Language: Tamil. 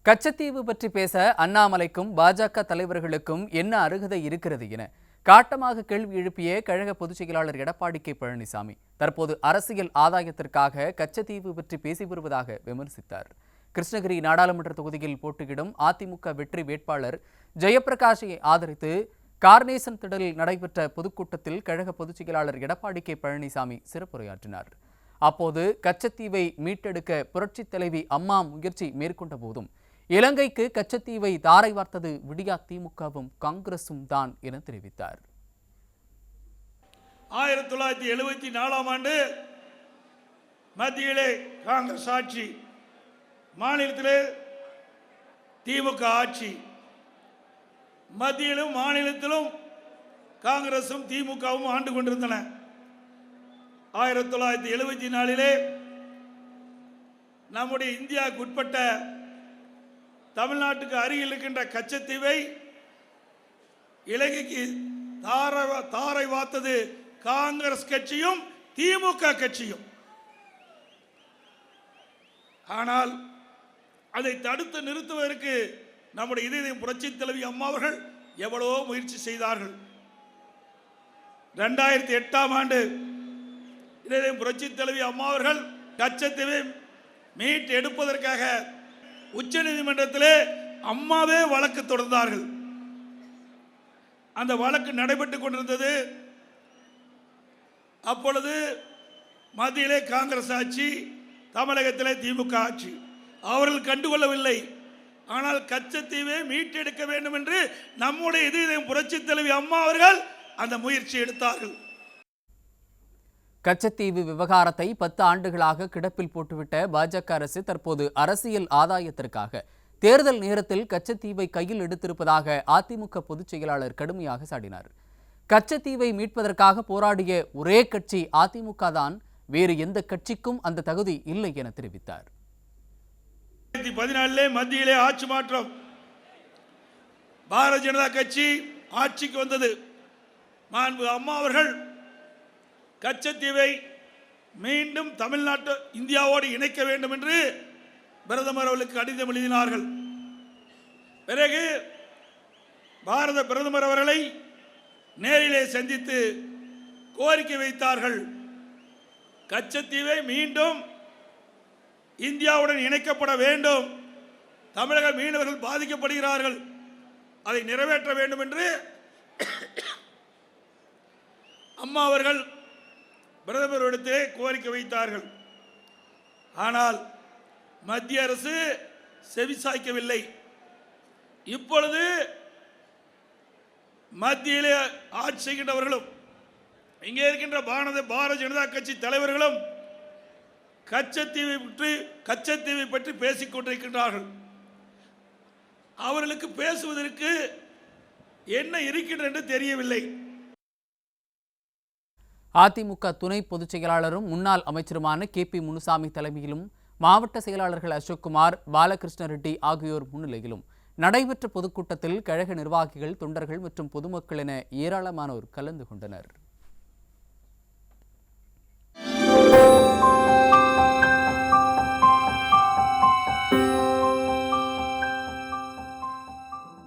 கச்சத்தீவு பற்றி பேச அண்ணாமலைக்கும் பாஜக தலைவர்களுக்கும் என்ன அருகதை இருக்கிறது என காட்டமாக கேள்வி எழுப்பிய கழக பொதுச் செயலாளர் எடப்பாடி கே பழனிசாமி தற்போது அரசியல் ஆதாயத்திற்காக கச்சத்தீவு பற்றி பேசி வருவதாக விமர்சித்தார். கிருஷ்ணகிரி நாடாளுமன்ற தொகுதியில் போட்டியிடும் அதிமுக வெற்றி வேட்பாளர் ஜெயபிரகாஷை ஆதரித்து கார்னேசன் திடலில் நடைபெற்ற பொதுக்கூட்டத்தில் கழக பொதுச் செயலாளர் எடப்பாடி கே பழனிசாமி சிறப்புரையாற்றினார். அப்போது கச்சத்தீவை மீட்டெடுக்க புரட்சித் தலைவி அம்மா முயற்சி மேற்கொண்ட போதும் இலங்கைக்கு கச்சத்தீவை தாரை வார்த்தது விடியா திமுகவும் காங்கிரசும் தான் என தெரிவித்தார். 1974 ஆண்டு மத்தியிலே காங்கிரஸ் ஆட்சி, மாநிலத்திலே திமுக ஆட்சி. மத்தியிலும் மாநிலத்திலும் காங்கிரசும் திமுகவும் ஆண்டு கொண்டிருந்தன. 1974 நம்முடைய இந்தியாவுக்கு உட்பட்ட தமிழ்நாட்டுக்கு அருகில் இருக்கின்ற கச்சத்தீவை இலங்கைக்கு தாரை வார்த்தது காங்கிரஸ் கட்சியும் திமுக கட்சியும். ஆனால் அதை தடுத்து நிறுத்துவதற்கு நம்முடைய இதயம் புரட்சித் தலைவி அம்மா அவர்கள் எவ்வளவோ முயற்சி செய்தார்கள். 2008 ஆண்டு இதயம் புரட்சித் தலைவி அம்மா அவர்கள் கச்சத்தீவை மீட் எடுப்பதற்காக உச்ச நீதிமன்றத்திலே அம்மாவே வழக்கு தொடர்ந்தார்கள். அந்த வழக்கு நடைபெற்றுக் கொண்டிருந்தது. அப்பொழுது மத்தியிலே காங்கிரஸ் ஆட்சி, தமிழகத்திலே திமுக ஆட்சி. அவர்கள் கண்டுகொள்ளவில்லை. ஆனால் கச்சத்தீவை மீட்டெடுக்க வேண்டும் என்று நம்முடைய இதயம் புரட்சித் தலைவி அம்மா அவர்கள் அந்த முயற்சி எடுத்தார்கள். கச்சத்தீவு விவகாரத்தை 10 ஆண்டுகளாக கிடப்பில் போட்டுவிட்ட பாஜக அரசு தற்போது அரசியல் ஆதாயத்திற்காக தேர்தல் நேரத்தில் கச்சத்தீவை கையில் எடுத்திருப்பதாக அதிமுக பொதுச் செயலாளர் கடுமையாக சாடினார். கச்சத்தீவை மீட்பதற்காக போராடிய ஒரே கட்சி அதிமுக தான், வேறு எந்த கட்சிக்கும் அந்த தகுதி இல்லை என தெரிவித்தார். 2014 மத்தியிலே ஆட்சி மாற்றம், பாரதிய ஜனதா கட்சி ஆட்சிக்கு வந்தது. மாண்பு அம்மா அவர்கள் கச்சத்தீவை மீண்டும் தமிழ்நாட்டு இந்தியாவோடு இணைக்க வேண்டும் என்று பிரதமர் அவர்களுக்கு கடிதம் எழுதினார்கள். பிறகு பாரத பிரதமர் அவர்களை நேரிலே சந்தித்து கோரிக்கை வைத்தார்கள். கச்சத்தீவை மீண்டும் இந்தியாவுடன் இணைக்கப்பட வேண்டும், தமிழக மீனவர்கள் பாதிக்கப்படுகிறார்கள், அதை நிறைவேற்ற வேண்டும் என்று அம்மா அவர்கள் பிரதமரிடத்திலே கோரிக்கை வைத்தார்கள். ஆனால் மத்திய அரசு செவிசாய்க்கவில்லை. இப்பொழுது மத்தியிலே ஆட்சி செய்கின்றவர்களும் இங்கே இருக்கின்ற பாரதிய ஜனதா கட்சி தலைவர்களும் கச்சத்தீவை பற்றி பேசிக் கொண்டிருக்கின்றார்கள். அவர்களுக்கு பேசுவதற்கு என்ன இருக்கின்றது என்று தெரியவில்லை. அதிமுக துணை பொதுச் செயலாளரும் முன்னாள் அமைச்சருமான KP முனுசாமி தலைமையிலும் மாவட்ட செயலாளர்கள் அசோக்குமார், பாலகிருஷ்ண ரெட்டி ஆகியோர் முன்னிலையிலும் நடைபெற்ற பொதுக்கூட்டத்தில் கழக நிர்வாகிகள், தொண்டர்கள் மற்றும் பொதுமக்கள் என ஏராளமானோர் கலந்து கொண்டனர்.